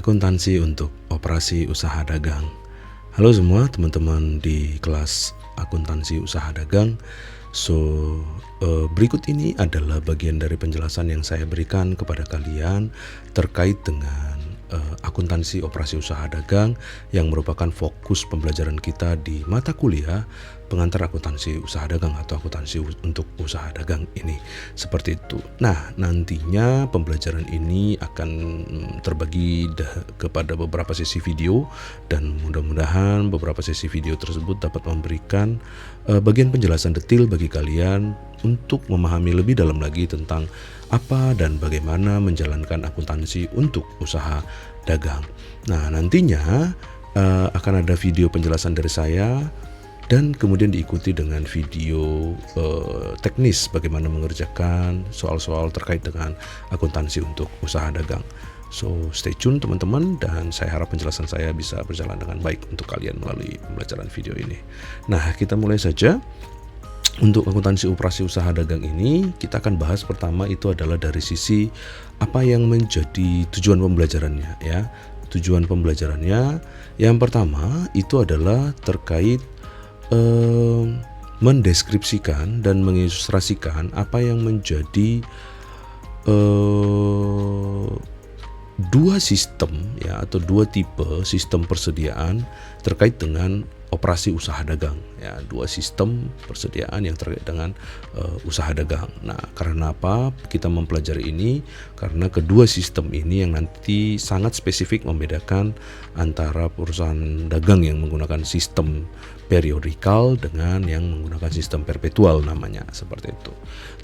Akuntansi untuk operasi usaha dagang. Halo semua teman-teman di kelas akuntansi usaha dagang. Berikut ini adalah bagian dari penjelasan yang saya berikan kepada kalian terkait dengan akuntansi operasi usaha dagang yang merupakan fokus pembelajaran kita di mata kuliah pengantar akuntansi usaha dagang atau akuntansi untuk usaha dagang ini. Seperti itu. Nah, nantinya pembelajaran ini akan terbagi kepada beberapa sesi video dan mudah-mudahan beberapa sesi video tersebut dapat memberikan bagian penjelasan detail bagi kalian untuk memahami lebih dalam lagi tentang apa dan bagaimana menjalankan akuntansi untuk usaha dagang. Nah, nantinya akan ada video penjelasan dari saya dan kemudian diikuti dengan video teknis bagaimana mengerjakan soal-soal terkait dengan akuntansi untuk usaha dagang. Stay tune teman-teman, dan saya harap penjelasan saya bisa berjalan dengan baik untuk kalian melalui pembelajaran video ini. Nah, kita mulai saja. Untuk akuntansi operasi usaha dagang ini, kita akan bahas pertama itu adalah dari sisi apa yang menjadi tujuan pembelajarannya ya. Tujuan pembelajarannya yang pertama itu adalah terkait mendeskripsikan dan mengilustrasikan apa yang menjadi dua sistem ya, atau dua tipe sistem persediaan terkait dengan operasi usaha dagang ya, dua sistem persediaan yang terkait dengan usaha dagang. Nah, karena apa kita mempelajari ini? Karena kedua sistem ini yang nanti sangat spesifik membedakan antara perusahaan dagang yang menggunakan sistem periodikal dengan yang menggunakan sistem perpetual namanya, seperti itu.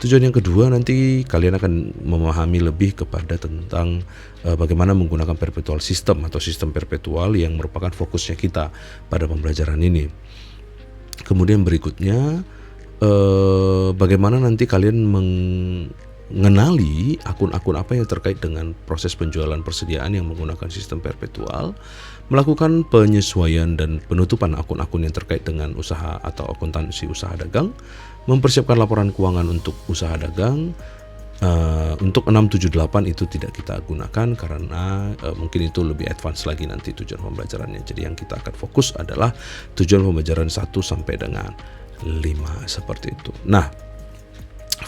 Tujuan yang kedua, nanti kalian akan memahami lebih kepada tentang bagaimana menggunakan perpetual system atau sistem perpetual yang merupakan fokusnya kita pada pembelajaran ini. Kemudian berikutnya bagaimana nanti kalian mengenali akun-akun apa yang terkait dengan proses penjualan persediaan yang menggunakan sistem perpetual, melakukan penyesuaian dan penutupan akun-akun yang terkait dengan usaha atau akuntansi usaha dagang, mempersiapkan laporan keuangan untuk usaha dagang. Untuk 678 itu tidak kita gunakan karena mungkin itu lebih advance lagi nanti tujuan pembelajarannya. Jadi yang kita akan fokus adalah tujuan pembelajaran 1 sampai dengan 5 seperti itu. Nah,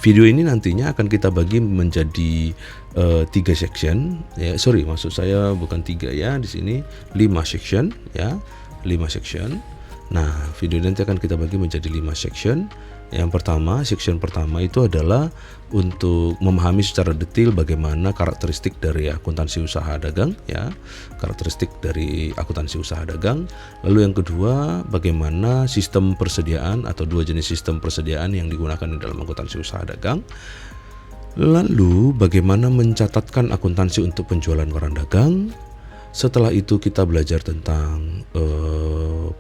video ini nantinya akan kita bagi menjadi 3 section ya. Maksud saya bukan 3 ya, di sini 5 section ya, 5 section. Nah, video ini nanti akan kita bagi menjadi 5 section. Yang pertama, section pertama itu adalah untuk memahami secara detail bagaimana karakteristik dari akuntansi usaha dagang ya, karakteristik dari akuntansi usaha dagang. Lalu yang kedua, bagaimana sistem persediaan atau dua jenis sistem persediaan yang digunakan di dalam akuntansi usaha dagang. Lalu bagaimana mencatatkan akuntansi untuk penjualan barang dagang. Setelah itu kita belajar tentang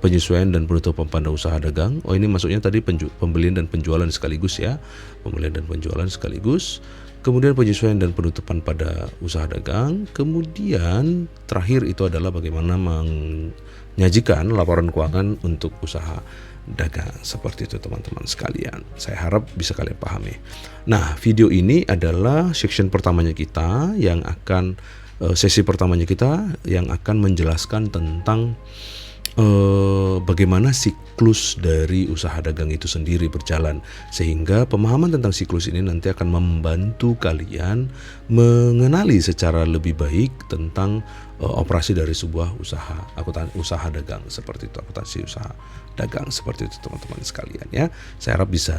penyesuaian dan penutupan pada usaha dagang. Ini maksudnya tadi pembelian dan penjualan sekaligus ya, pembelian dan penjualan sekaligus. Kemudian penyesuaian dan penutupan pada usaha dagang. Kemudian terakhir itu adalah bagaimana menyajikan laporan keuangan untuk usaha dagang. Seperti itu teman-teman sekalian. Saya harap bisa kalian pahami. Nah, video ini adalah section pertamanya kita yang akan sesi pertamanya kita yang akan menjelaskan tentang bagaimana siklus dari usaha dagang itu sendiri berjalan, sehingga pemahaman tentang siklus ini nanti akan membantu kalian mengenali secara lebih baik tentang operasi dari sebuah usaha dagang, seperti itu, akuntansi usaha dagang, seperti itu teman-teman sekalian ya. Saya harap bisa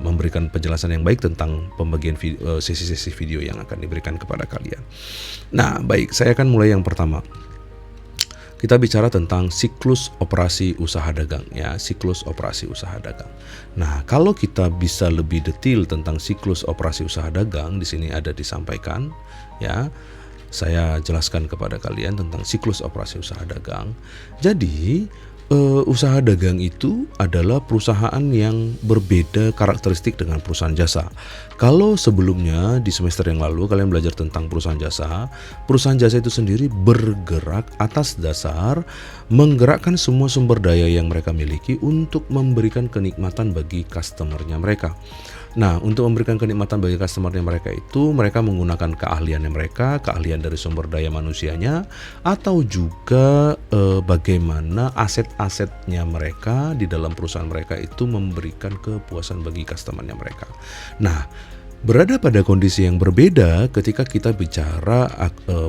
memberikan penjelasan yang baik tentang pembagian sesi-sesi video yang akan diberikan kepada kalian. Nah, baik, saya akan mulai yang pertama. Kita bicara tentang siklus operasi usaha dagang ya, siklus operasi usaha dagang. Nah, kalau kita bisa lebih detail tentang siklus operasi usaha dagang, di sini ada disampaikan ya. Saya jelaskan kepada kalian tentang siklus operasi usaha dagang. Jadi, usaha dagang itu adalah perusahaan yang berbeda karakteristik dengan perusahaan jasa. Kalau sebelumnya di semester yang lalu kalian belajar tentang perusahaan jasa itu sendiri bergerak atas dasar menggerakkan semua sumber daya yang mereka miliki untuk memberikan kenikmatan bagi customernya mereka. Nah, untuk memberikan kenikmatan bagi customer-nya mereka itu, mereka menggunakan keahliannya mereka, keahlian dari sumber daya manusianya, atau juga bagaimana aset-asetnya mereka di dalam perusahaan mereka itu memberikan kepuasan bagi customer-nya mereka. Nah, berada pada kondisi yang berbeda ketika kita bicara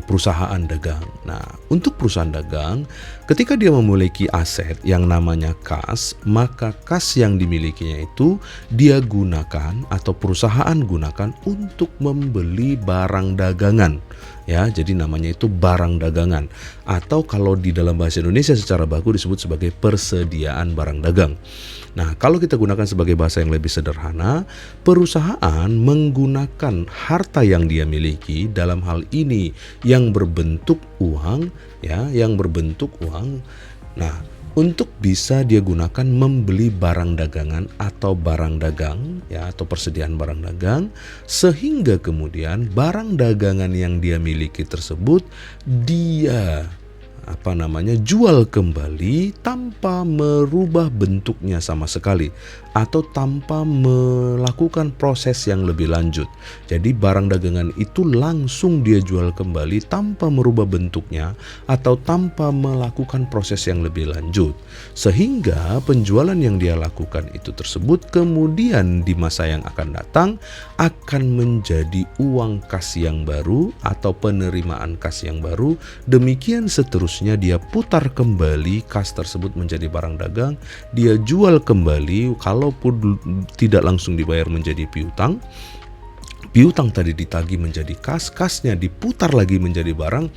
perusahaan dagang. Nah, untuk perusahaan dagang, ketika dia memiliki aset yang namanya kas, maka kas yang dimilikinya itu dia gunakan atau perusahaan gunakan untuk membeli barang dagangan. Ya, jadi namanya itu barang dagangan. Atau kalau di dalam bahasa Indonesia secara baku disebut sebagai persediaan barang dagang. Nah, kalau kita gunakan sebagai bahasa yang lebih sederhana, perusahaan menggunakan harta yang dia miliki dalam hal ini yang berbentuk uang, ya, yang berbentuk uang. Nah, untuk bisa dia gunakan membeli barang dagangan atau barang dagang, ya, atau persediaan barang dagang, sehingga kemudian barang dagangan yang dia miliki tersebut dia jual kembali tanpa merubah bentuknya sama sekali atau tanpa melakukan proses yang lebih lanjut. Jadi barang dagangan itu langsung dia jual kembali tanpa merubah bentuknya atau tanpa melakukan proses yang lebih lanjut, sehingga penjualan yang dia lakukan itu tersebut kemudian di masa yang akan datang akan menjadi uang kas yang baru atau penerimaan kas yang baru. Demikian seterusnya, dia putar kembali kas tersebut menjadi barang dagang, dia jual kembali, kalaupun tidak langsung dibayar menjadi piutang. Piutang tadi ditagih menjadi kas, kasnya diputar lagi menjadi barang,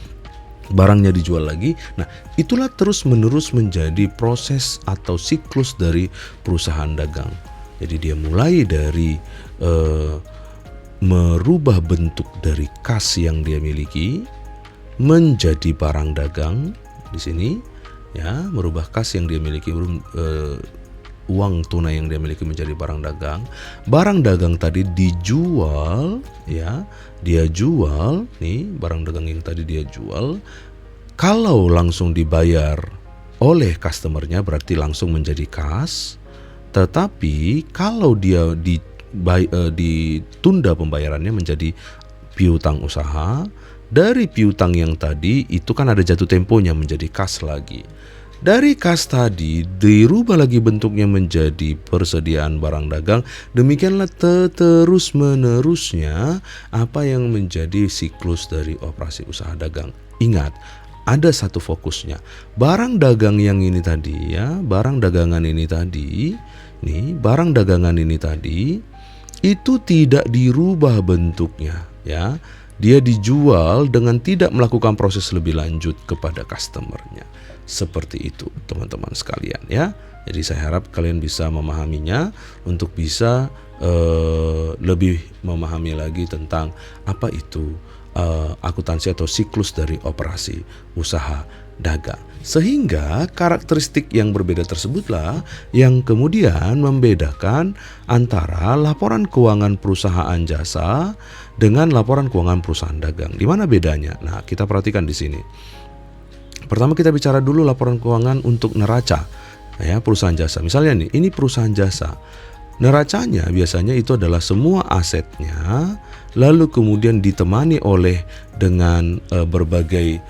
barangnya dijual lagi. Nah, itulah terus-menerus menjadi proses atau siklus dari perusahaan dagang. Jadi dia mulai dari merubah bentuk dari kas yang dia miliki menjadi barang dagang. Di sini, ya, merubah kas yang dia miliki, uang tunai yang dia miliki menjadi barang dagang. Barang dagang tadi dijual, ya, dia jual nih, barang dagang yang tadi dia jual. Kalau langsung dibayar oleh customernya berarti langsung menjadi kas. Tetapi kalau dia ditunda pembayarannya menjadi piutang usaha. Dari piutang yang tadi itu kan ada jatuh temponya menjadi kas lagi. Dari kas tadi dirubah lagi bentuknya menjadi persediaan barang dagang. Demikianlah terus menerusnya apa yang menjadi siklus dari operasi usaha dagang. Ingat, ada satu fokusnya. Barang dagang yang ini tadi, ya, barang dagangan ini tadi, nih, barang dagangan ini tadi itu tidak dirubah bentuknya, ya. Dia dijual dengan tidak melakukan proses lebih lanjut kepada customernya. Seperti itu, teman-teman sekalian, ya. Jadi saya harap kalian bisa memahaminya untuk bisa lebih memahami lagi tentang apa itu akuntansi atau siklus dari operasi usaha dagang. Sehingga karakteristik yang berbeda tersebutlah yang kemudian membedakan antara laporan keuangan perusahaan jasa dengan laporan keuangan perusahaan dagang. Di mana bedanya? Nah, kita perhatikan di sini. Pertama kita bicara dulu laporan keuangan untuk neraca, ya, perusahaan jasa. Misalnya nih, ini perusahaan jasa. Neracanya biasanya itu adalah semua asetnya, lalu kemudian ditemani oleh dengan berbagai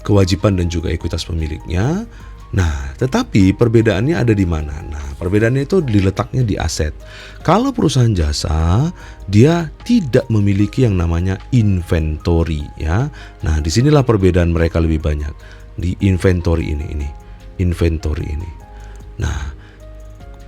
kewajiban dan juga ekuitas pemiliknya. Nah, tetapi perbedaannya ada di mana? Nah, perbedaannya itu diletaknya di aset. Kalau perusahaan jasa, dia tidak memiliki yang namanya inventory, ya. Nah, disinilah perbedaan mereka lebih banyak di inventory ini inventory ini. Nah,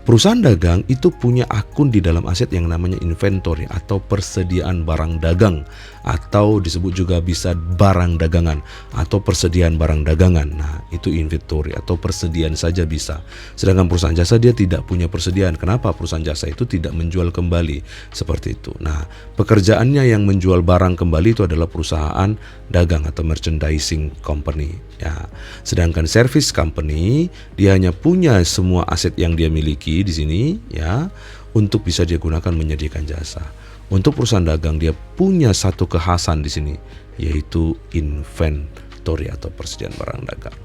perusahaan dagang itu punya akun di dalam aset yang namanya inventory atau persediaan barang dagang, atau disebut juga bisa barang dagangan atau persediaan barang dagangan. Nah, itu inventory atau persediaan saja bisa. Sedangkan perusahaan jasa dia tidak punya persediaan. Kenapa? Perusahaan jasa itu tidak menjual kembali seperti itu. Nah, pekerjaannya yang menjual barang kembali itu adalah perusahaan dagang atau merchandising company, ya. Sedangkan service company dia hanya punya semua aset yang dia miliki di sini, ya, untuk bisa dia gunakan menyediakan jasa. Untuk perusahaan dagang dia punya satu kekhasan di sini, yaitu inventory atau persediaan barang dagang.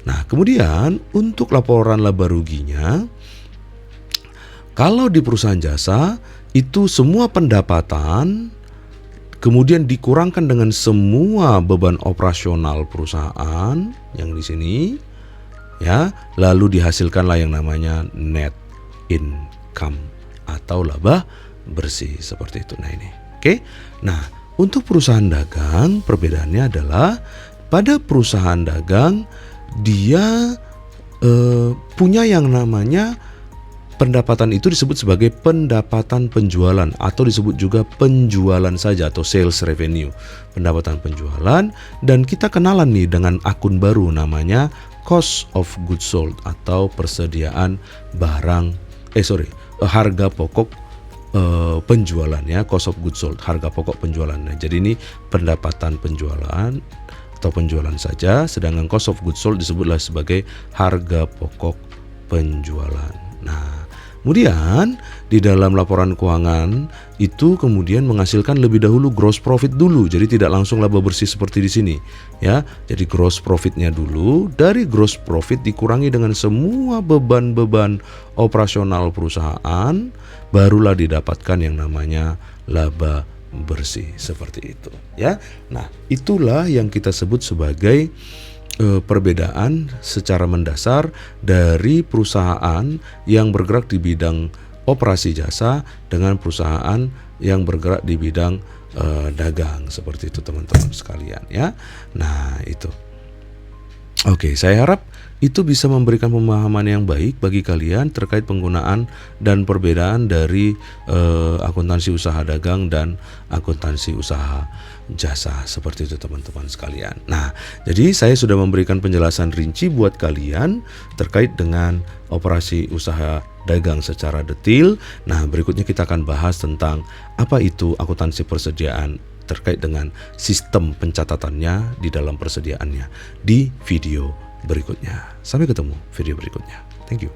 Nah, kemudian untuk laporan laba ruginya Kalau di perusahaan jasa, itu semua pendapatan kemudian dikurangkan dengan semua beban operasional perusahaan yang di sini, ya, lalu dihasilkanlah yang namanya net income atau laba bersih seperti itu. Nah ini, oke. Nah, untuk perusahaan dagang perbedaannya adalah pada perusahaan dagang dia punya yang namanya pendapatan itu disebut sebagai pendapatan penjualan atau disebut juga penjualan saja atau sales revenue, pendapatan penjualan. Dan kita kenalan nih dengan akun baru namanya cost of goods sold atau persediaan barang harga pokok penjualan, ya, cost of goods sold, harga pokok penjualan. Nah, jadi ini pendapatan penjualan atau penjualan saja, sedangkan cost of goods sold disebutlah sebagai harga pokok penjualan. Nah, kemudian di dalam laporan keuangan itu kemudian menghasilkan lebih dahulu gross profit dulu. Jadi tidak langsung laba bersih seperti di sini, ya. Jadi gross profitnya dulu, dari gross profit dikurangi dengan semua beban-beban operasional perusahaan, barulah didapatkan yang namanya laba bersih seperti itu, ya. Nah, itulah yang kita sebut sebagai perbedaan secara mendasar dari perusahaan yang bergerak di bidang operasi jasa dengan perusahaan yang bergerak di bidang dagang seperti itu, teman-teman sekalian, ya. Nah, itu. Oke, saya harap itu bisa memberikan pemahaman yang baik bagi kalian terkait penggunaan dan perbedaan dari akuntansi usaha dagang dan akuntansi usaha jasa seperti itu, teman-teman sekalian. Nah, jadi saya sudah memberikan penjelasan rinci buat kalian terkait dengan operasi usaha dagang secara detail. Nah, berikutnya kita akan bahas tentang apa itu akuntansi persediaan terkait dengan sistem pencatatannya di dalam persediaannya di video berikutnya. Sampai ketemu video berikutnya. Thank you.